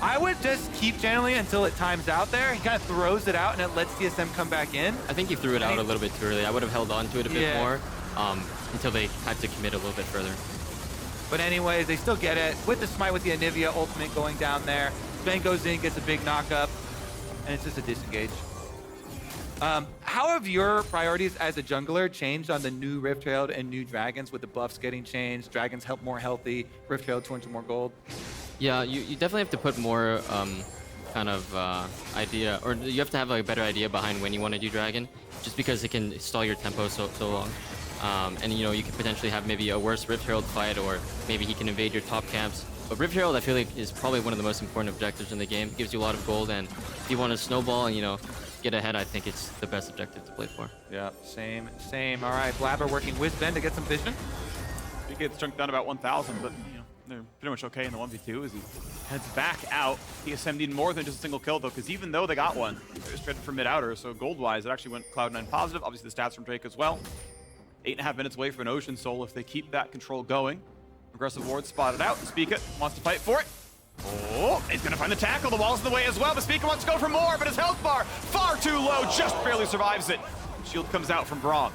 I would just keep channeling it until it times out there. He kind of throws it out and it lets TSM come back in. I think he threw it out a little bit too early. I would have held on to it a bit more until they had to commit a little bit further. But anyways, they still get it with the smite with the Anivia ultimate going down there. Zven goes in, gets a big knockup, and it's just a disengage. How have your priorities as a jungler changed on the new Rift Herald and new Dragons with the buffs getting changed? Dragons help more healthy, Rift Herald 200 more gold. Yeah, you definitely have to put more kind of idea, or you have to have like a better idea behind when you want to do Dragon, just because it can stall your tempo so long. And you know, you could potentially have maybe a worse Rift Herald fight, or maybe he can invade your top camps. But Rift Herald, I feel like, is probably one of the most important objectives in the game. It gives you a lot of gold, and if you want to snowball and, you know, get ahead, I think it's the best objective to play for. Yeah, same. All right, Blaber working with Zven to get some vision. He gets chunked down about 1,000, but you know, they're pretty much okay in the 1v2 as he heads back out. TSM need more than just a single kill though, because even though they got one, they're straight for mid-outer, so gold-wise, it actually went Cloud9 positive. Obviously the stats from Drake as well. 8.5 minutes away for an Ocean Soul if they keep that control going. Aggressive ward spotted out. Spica wants to fight for it. Oh, he's gonna find the tackle. The wall's in the way as well, but Spica wants to go for more, but his health bar far too low, just barely survives it. Shield comes out from Braum.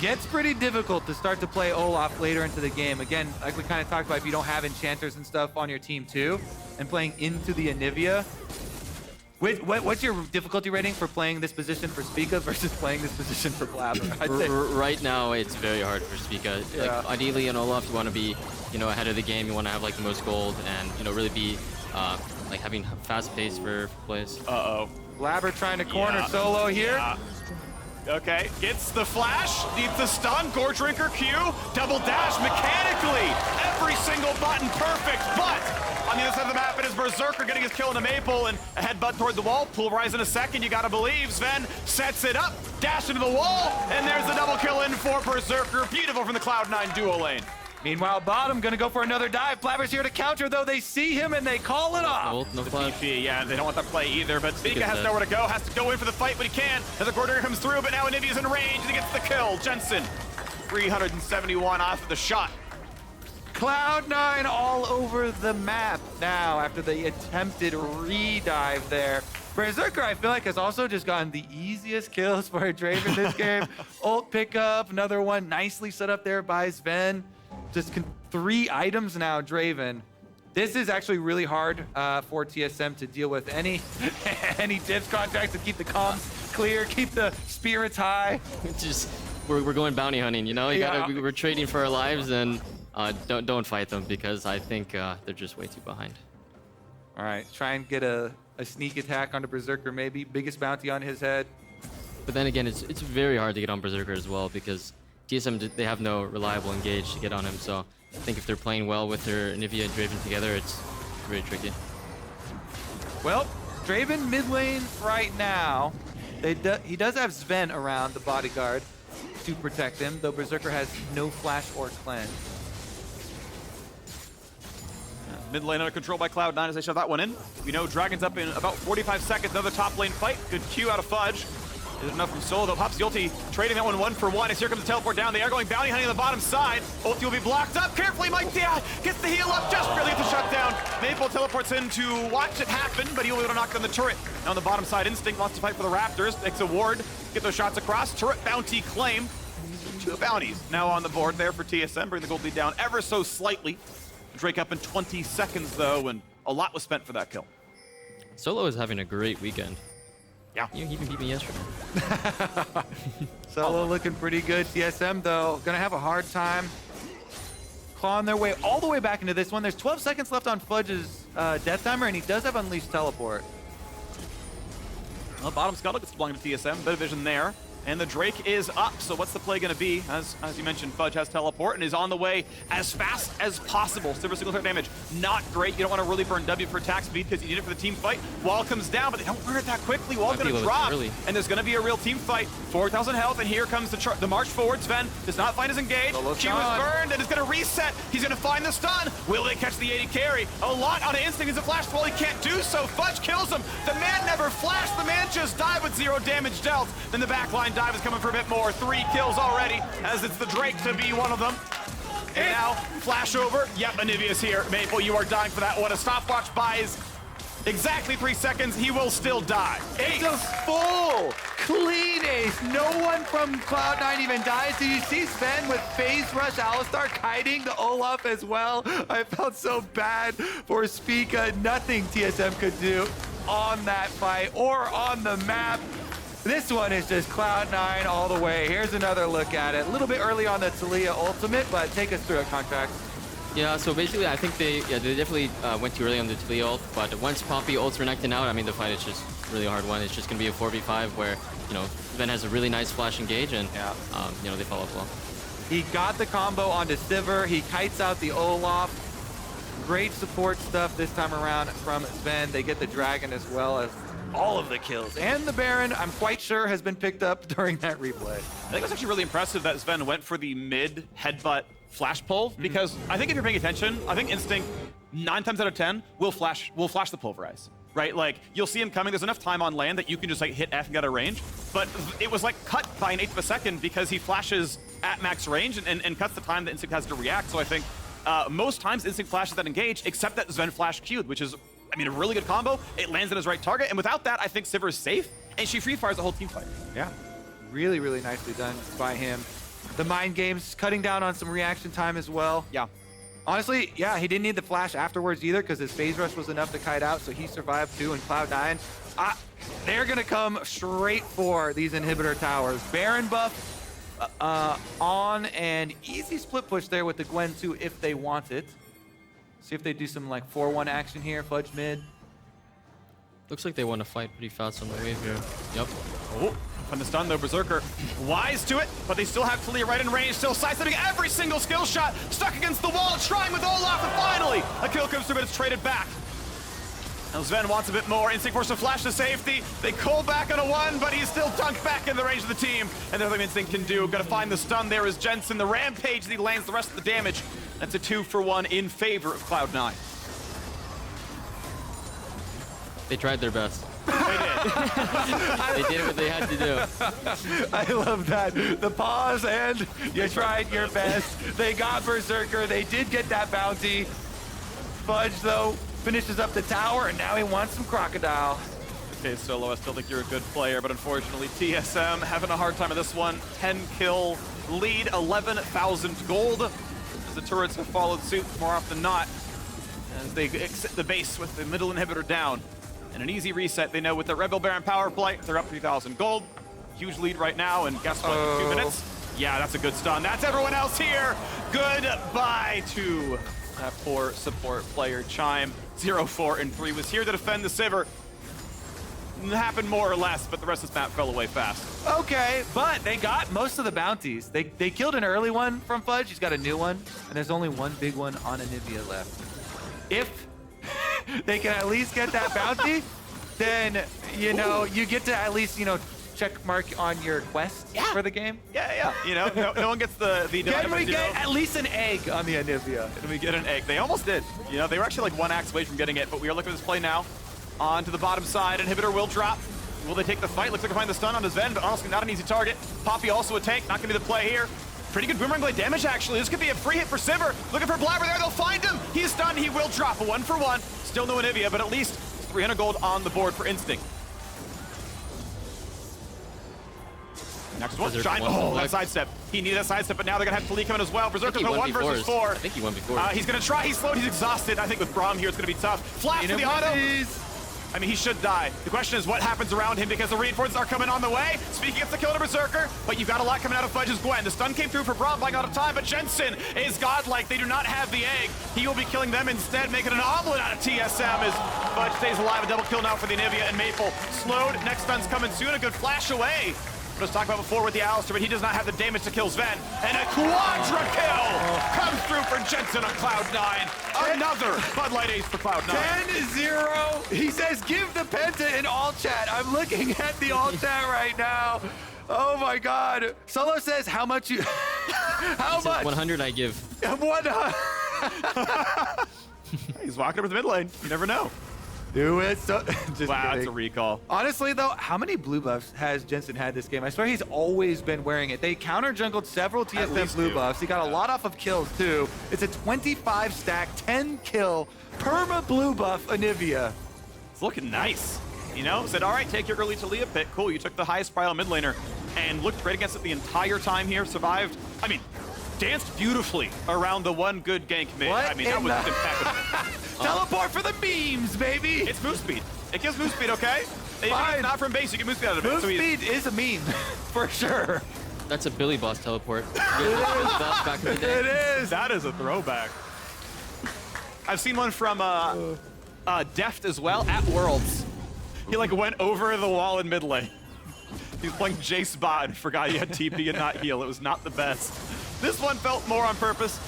Gets pretty difficult to start to play Olaf later into the game. Again, like we kind of talked about, if you don't have enchanters and stuff on your team too, and playing into the Anivia. What's your difficulty rating for playing this position for Spica versus playing this position for Blaber? Right now, it's very hard for Spica. Yeah. Like, ideally, in Olaf, you want to be, you know, ahead of the game. You want to have like the most gold, and you know, really be like having fast pace for plays. Blaber trying to corner Solo here. Yeah. Okay, gets the flash, needs the stun, Gore Drinker Q, double dash mechanically. Every single button perfect, but on the other side of the map, it is Berserker getting his kill in a maple and a headbutt toward the wall. Pulverize in a second, you gotta believe. Zven sets it up, dash into the wall, and there's the double kill in for Berserker. Beautiful from the Cloud9 duo lane. Meanwhile, bottom gonna go for another dive. Blaber's here to counter, though. They see him and they call it off. No flash. Yeah, they don't want that play either, but Spica has nowhere to go, has to go in for the fight, but he can. As the quarter comes through, but now Anivia's in range and he gets the kill. Jensen, 371 off of the shot. Cloud9 all over the map now after the attempted re-dive there. Berserker, I feel like, has also just gotten the easiest kills for Draven this game. Ult pickup, another one nicely set up there by Zven. Just 3 items now, Draven. This is actually really hard for TSM to deal with. Any dips contracts to keep the comms clear, keep the spirits high. Just we're going bounty hunting, you know. We're trading for our lives, and don't fight them because I think they're just way too behind. All right, try and get a sneak attack onto Berserker, maybe biggest bounty on his head. But then again, it's very hard to get on Berserker as well because TSM, they have no reliable engage to get on him, so I think if they're playing well with their Anivia and Draven together, it's very tricky. Well, Draven mid lane right now. He does have Zven around the bodyguard to protect him, though Berserker has no flash or cleanse. Mid lane under control by Cloud9 as they shove that one in. We know Dragon's up in about 45 seconds. Another top lane fight. Good Q out of Fudge. There's enough from Solo, though. Pops the ulti, trading that one for one. As here comes the teleport down. They are going bounty hunting on the bottom side. Ulti will be blocked up. Carefully, Mike gets the heal up. Just barely gets the shutdown. Maple teleports in to watch it happen, but he'll be able to knock down the turret. Now on the bottom side, Instinct wants to fight for the Raptors. Takes a ward. Get those shots across. Turret bounty claim. 2 bounties now on the board there for TSM. Bring the gold lead down ever so slightly. Drake up in 20 seconds, though, and a lot was spent for that kill. Solo is having a great weekend. Yeah. He even beat me yesterday. Solo looking pretty good. TSM, though, gonna have a hard time clawing their way all the way back into this one. There's 12 seconds left on Fudge's death timer, and he does have Unleashed Teleport. Well, bottom scuttle gets belonging to TSM. Bit of vision there. And the Drake is up, so what's the play going to be? As you mentioned, Fudge has teleport and is on the way as fast as possible. Sivir single threat damage, not great. You don't want to really burn W for attack speed because you need it for the team fight. Wall comes down, but they don't burn it that quickly. Wall's going to drop, and there's going to be a real team fight. 4,000 health, and here comes the march forward. Zven does not find his engage. Q is burned, and it's going to reset. He's going to find the stun. Will they catch the AD carry? A lot on an instinct. He's a flash wall. He can't do so. Fudge kills him. The man never flashed. The man just died with 0 damage dealt. Then the backline dive is coming for a bit more. 3 kills already, as it's the Drake to be one of them. And now, flash over. Yep, Anivia's here. Maple, you are dying for that one. A stopwatch buys exactly 3 seconds. He will still die. Ace. It's a full, clean ace. No one from Cloud9 even dies. Did you see Zven with phase rush Alistar kiting the Olaf as well? I felt so bad for Spica. Nothing TSM could do on that fight or on the map. This one is just Cloud9 all the way. Here's another look at it. A little bit early on the Taliyah ultimate, but take us through it, Contractz. Yeah, so basically I think they definitely went too early on the Taliyah ult, but once Poppy ults Renekton out, I mean, the fight is just really a hard one. It's just going to be a 4v5 where, Zven has a really nice flash engage and, they follow up well. He got the combo onto Sivir. He kites out the Olaf. Great support stuff this time around from Zven. They get the Dragon as well as all of the kills. And the Baron, I'm quite sure, has been picked up during that replay. I think it's actually really impressive that Zven went for the mid headbutt flash pull, because I think if you're paying attention, I think Instinct 9 times out of 10 will flash the pulverize. Right? Like, you'll see him coming. There's enough time on land that you can just hit F and get a range. But it was cut by 1/8 of a second because he flashes at max range and cuts the time that Instinct has to react. So I think most times Instinct flashes that engage, except that Zven flash Q'd, which is, a really good combo. It lands in his right target, and without that, I think Sivir is safe, and she free fires the whole team fight. Yeah, really, really nicely done by him. The mind games, cutting down on some reaction time as well. Yeah. Honestly, yeah, he didn't need the flash afterwards either because his phase rush was enough to kite out, so he survived too, and Cloud9, they're going to come straight for these inhibitor towers. Baron buff on, and easy split push there with the Gwen too if they want it. See if they do some 4-1 action here. Fudge mid. Looks like they want to fight pretty fast on the wave here. Yep. Oh, from the stun though, Berserker wise to it, but they still have Taliyah right in range, still sidestepping every single skill shot, stuck against the wall, trying with Olaf, and finally a kill comes through, but it's traded back. Now Zven wants a bit more. Instinct forces a flash to safety. They call back on a 1, but he's still dunked back in the range of the team. And nothing Instinct can do. Gotta find the stun there is Jensen. The rampage, he lands the rest of the damage. That's a 2-for-1 in favor of Cloud9. They tried their best. They did. They did what they had to do. I love that. The pause and you tried your best. They got Berserker. They did get that bounty. Fudge, though, finishes up the tower, and now he wants some Crocodile. Okay, Solo, I still think you're a good player, but unfortunately, TSM having a hard time of this one. 10-kill lead, 11,000 gold. As the turrets have followed suit more often than not, as they exit the base with the middle inhibitor down. And an easy reset, they know with the Rebel Baron power play, they're up 3,000 gold. Huge lead right now, and guess what, in 2 minutes? Yeah, that's a good stun. That's everyone else here. Goodbye to that poor support player. Chime, 0-4-3, was here to defend the Sivir. happened more or less, but the rest of this map fell away fast. Okay, but they got most of the bounties. They killed an early one from Fudge. He's got a new one, and there's only one big one on Anivia left. If they can at least get that bounty, then, you know, you get to at least, you know, check mark on your quest for the game. Yeah. You know, no one gets the Can we get at least an egg on the Anivia? Can we get an egg? They almost did. You know, they were actually like 1 axe away from getting it, but we are looking at this play now. On to the bottom side, Inhibitor will drop. Will they take the fight? Looks like they find the stun on Zven, but honestly not an easy target. Poppy also a tank, not gonna be the play here. Pretty good boomerang blade damage actually. This could be a free hit for Sivir. Looking for Blaber there, they'll find him. He's stunned, he will drop a 1-for-1. Still no Anivia, but at least 300 gold on the board for Instinct. Next one, Chime. Oh, that sidestep. He needed that sidestep, but now they're gonna have Taliyah come in as well. Berserker's a 1 versus 4. I think he won before. He's gonna try, he's slowed, he's exhausted. I think with Braum here, it's gonna be tough. Flash for the auto. I mean, he should die. The question is what happens around him because the reinforcements are coming on the way. Spica gets the kill to Berserker, but you've got a lot coming out of Fudge's Gwen. The stun came through for Braum, buying out of time, but Jensen is godlike. They do not have the egg. He will be killing them instead, making an omelet out of TSM as Fudge stays alive. A double kill now for the Anivia and Maple. Slowed, next stun's coming soon. A good flash away. Let's talk about before with the Alistar, but he does not have the damage to kill Zven. And a quadra kill comes through for Jensen on Cloud9. Another Bud Light ace for Cloud9. 10-0. He says, give the penta in all chat. I'm looking at the all chat right now. Oh my God. Solo says, how much you, how much? 100 I give. 100. He's walking over the mid lane. You never know. Do it. So, just wow, kidding. that's a recall. Honestly, though, how many blue buffs has Jensen had this game? I swear he's always been wearing it. They counter-jungled several TSM blue buffs. He got a lot off of kills, too. It's a 25 stack, 10 kill, perma blue buff Anivia. It's looking nice. You know, said, all right, take your early Taliyah pick. Cool, you took the highest prio mid laner and looked great against it the entire time here. Survived. I mean, danced beautifully around the one good gank mid. What I mean, that was impeccable. Teleport for the memes, baby! It's move speed. It gives move speed, okay? Even if it's not from base, you get move speed out of it. Move speed is a meme, for sure. That's a Billy Boss teleport. Back in the day. It is. That is a throwback. I've seen one from Deft as well at Worlds. He like went over the wall in mid lane. He was playing Jace bot and forgot he had TP and not heal. It was not the best. This one felt more on purpose.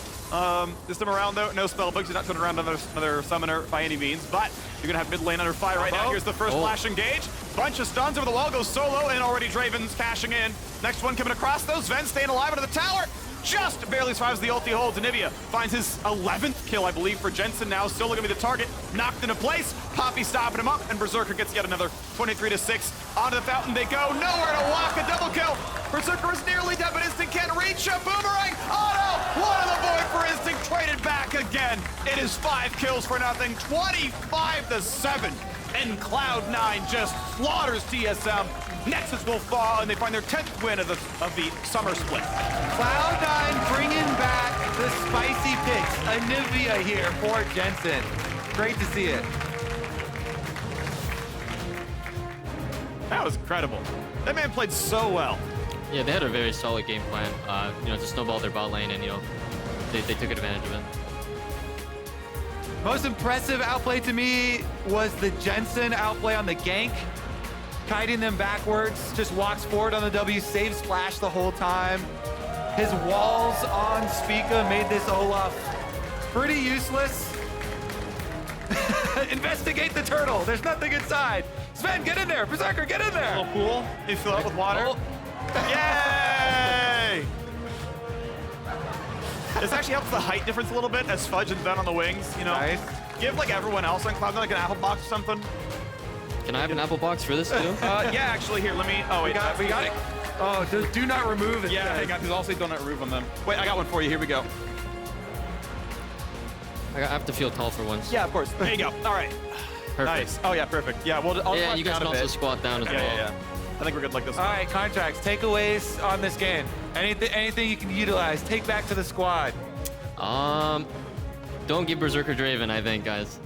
This time around though, no spell bugs. He's not turning around another summoner by any means, but you're gonna have mid lane under fire right now. Here's the first flash engage. Bunch of stuns over the wall, goes solo, and already Draven's cashing in. Next one coming across though, Zven staying alive under the tower. Just barely survives the ult he holds. Anivia finds his 11th kill, I believe, for Jensen now. Still gonna be the target. Knocked into place. Poppy stopping him up, and Berserker gets yet another 23-6. Onto the fountain they go. Nowhere to walk. A double kill. Berserker is nearly dead, but Instinct can't reach. A boomerang. Auto. One of the void for Instinct. Traded back again. It is 5 kills for nothing. 25-7. And Cloud9 just slaughters TSM. Nexus will fall, and they find their 10th win of the Summer Split. Cloud9 bringing back the spicy picks. Anivia here for Jensen. Great to see it. That was incredible. That man played so well. Yeah, they had a very solid game plan. You know, to snowball their bot lane, and you know, they took advantage of it. Most impressive outplay to me was the Jensen outplay on the gank. Kiting them backwards, just walks forward on the W, saves splash the whole time. His walls on Spica made this Olaf pretty useless. Investigate the turtle. There's nothing inside. Zven, get in there. Berserker, get in there. A little pool. You fill it up with water. Yay! This actually helps the height difference a little bit as Fudge and Zven on the wings. You know, nice. Give like everyone else on Cloud9 like an apple box or something. Can I have an apple box for this too? Yeah, actually, here, let me. Oh, wait, we got it. Oh, do not remove it. Yeah, hang on, there's also do not remove on them. Wait, I got one for you. Here we go. I have to feel tall for once. Yeah, of course. There you go. All right. Perfect. Nice. Oh, yeah, perfect. Yeah, well, I'll you guys can also squat down as well. Yeah. I think we're good like this. All right, Contractz, takeaways on this game. Anything you can utilize, take back to the squad. Don't give Berserker Draven, I think, guys.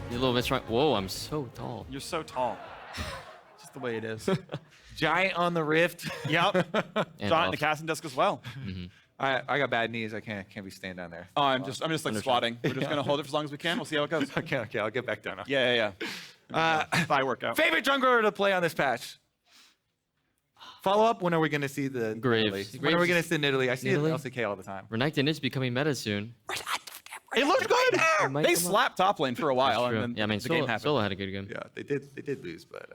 You're a little bit strong. Whoa, I'm so tall. You're so tall. Just the way it is. Giant on the rift. Yep. And Giant the casting desk as well. Mm-hmm. I got bad knees. I can't be staying down there. Oh, I'm just like squatting. We're just gonna hold it for as long as we can. We'll see how it goes. Okay, I'll get back down. Yeah. Thigh workout. Favorite jungler to play on this patch? Follow up, when are we going to see the Graves. Italy? When are we going to see Italy? I see it in Italy? LCK all the time. Renekton is becoming meta soon. It looked good. might They come up. slapped top lane for a while, True. and then Yeah, I mean, the game Solo, happened. Solo had a good game. Yeah, they did lose, but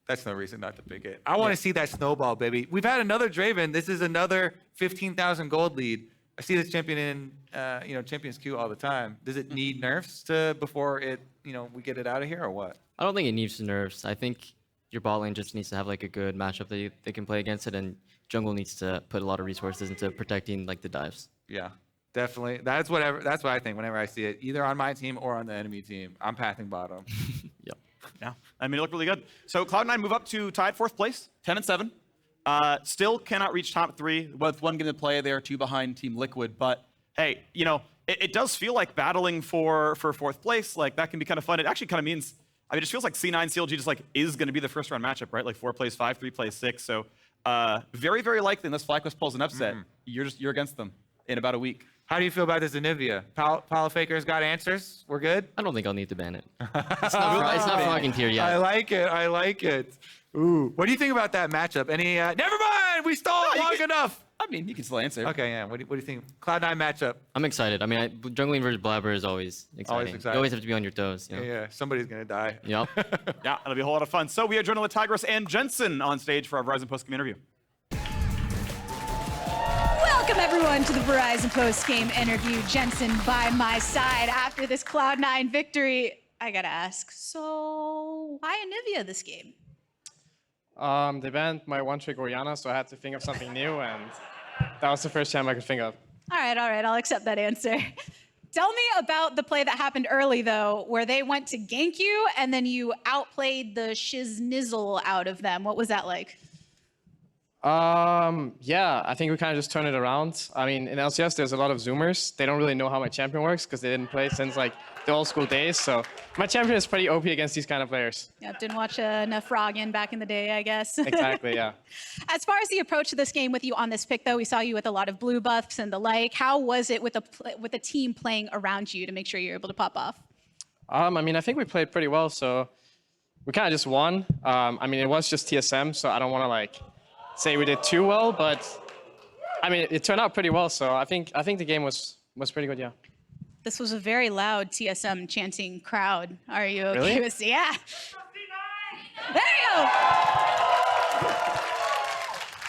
that's no reason not to pick it. I want to see that snowball, baby. We've had another Draven. This is another 15,000 gold lead. I see this champion in Champions Queue all the time. Does it need nerfs before it we get it out of here, or what? I don't think it needs nerfs. I think your bot lane just needs to have like a good matchup that they can play against it, and jungle needs to put a lot of resources into protecting like the dives. Yeah, definitely. That's what I think whenever I see it, either on my team or on the enemy team. I'm pathing bottom. Yep. Yeah, I mean, it looked really good. So Cloud9 move up to tied 4th place, 10-7. Still cannot reach top 3 with 1 game to play. They are 2 behind Team Liquid, but hey, it does feel like battling for 4th place. Like that can be kind of fun. It actually kind of means. I mean, it just feels like C9 CLG just like is going to be the first round matchup, right? Like 4 plays 5, 3 plays 6. So very, very likely unless FlyQuest pulls an upset, you're against them in about a week. How do you feel about this Anivia? FLICKR's got answers. We're good. I don't think I'll need to ban it. It's not fucking tier yet. I like it. Ooh, what do you think about that matchup? Any? Never mind. We stalled long enough. I mean, you can still answer. Okay, yeah. What do you think? Cloud9 matchup. I'm excited. I mean, jungling versus Blaber is always exciting. exciting. You always have to be on your toes. You know? Yeah, somebody's gonna die. Yep. Yeah, it'll be a whole lot of fun. So we are joined with Tigris and Jensen on stage for our Verizon post-game interview. Welcome everyone to the Verizon post-game interview. Jensen by my side after this Cloud9 victory. I gotta ask, so why Anivia this game? They banned my one-trick Orianna, so I had to think of something new, and that was the first time I could think of. All right, I'll accept that answer. Tell me about the play that happened early, though, where they went to gank you, and then you outplayed the shiznizzle out of them. What was that like? Yeah, I think we kind of just turned it around. I mean, in LCS, there's a lot of Zoomers. They don't really know how my champion works because they didn't play since like the old school days. So my champion is pretty OP against these kind of players. Yep, didn't watch enough Froggen back in the day, I guess. Exactly, yeah. As far as the approach to this game with you on this pick, though, we saw you with a lot of blue buffs and the like. How was it with the team playing around you to make sure you're able to pop off? I mean, I think we played pretty well, so we kind of just won. I mean, it was just TSM, so I don't want to like say we did too well, but I mean, it turned out pretty well. So I think the game was pretty good, yeah. This was a very loud TSM chanting crowd. Are you okay Really? with? Yeah. There you go.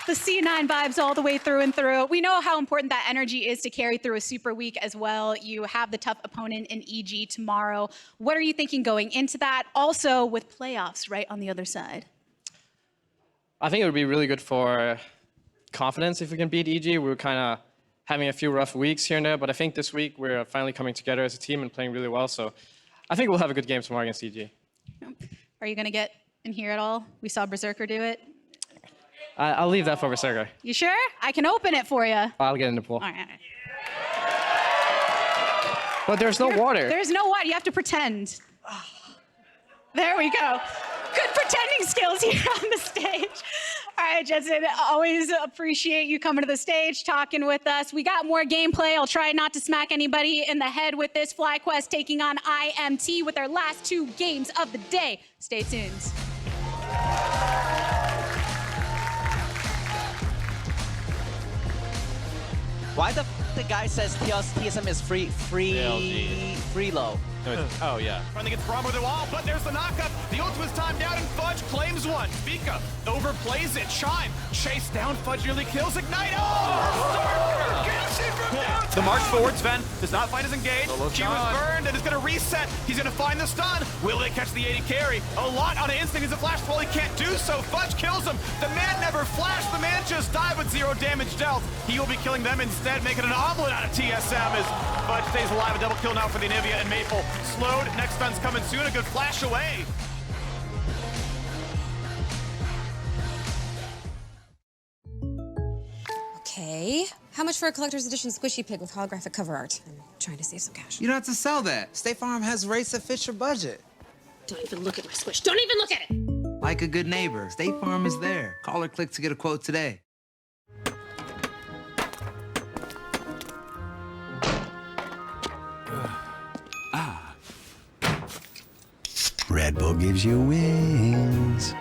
The C9 vibes all the way through and through. We know how important that energy is to carry through a super week as well. You have the tough opponent in EG tomorrow. What are you thinking going into that? Also with playoffs right on the other side. I think it would be really good for confidence if we can beat EG. We were kind of having a few rough weeks here and there, but I think this week we're finally coming together as a team and playing really well. So I think we'll have a good game tomorrow against EG. Are you going to get in here at all? We saw Berserker do it. I'll leave that for Berserker. You sure? I can open it for you. I'll get in the pool. All right. But there's no water. There's no water. You have to pretend. There we go. Good pretending skills here on the stage. All right, Jensen, always appreciate you coming to the stage, talking with us. We got more gameplay. I'll try not to smack anybody in the head with this. FlyQuest taking on IMT with their last 2 games of the day. Stay tuned. Why the guy says TSM is free low? Oh, yeah. Finally gets Braum with the wall, but there's the knockup. The ultimate's timed out, and Fudge claims one. Spica overplays it. Chime chased down. Fudge nearly kills Ignite. Oh, Berserker! From downtown. The march forward, Zven does not find his engage. Q is burned and is going to reset. He's going to find the stun. Will they catch the AD carry? A lot on an instinct. He's a flash pull. He can't do so. Fudge kills him. The man never flashed. The man just died with 0 damage dealt. He will be killing them instead, making an omelet out of TSM as Fudge stays alive. A double kill now for the Anivia and Maple. Slowed. Next stun's coming soon. A good flash away. Okay. How much for a collector's edition squishy pig with holographic cover art? I'm trying to save some cash. You don't have to sell that. State Farm has rates that fit your budget. Don't even look at my squish. Don't even look at it! Like a good neighbor, State Farm is there. Call or click to get a quote today. Ready? Red Bull gives you wings.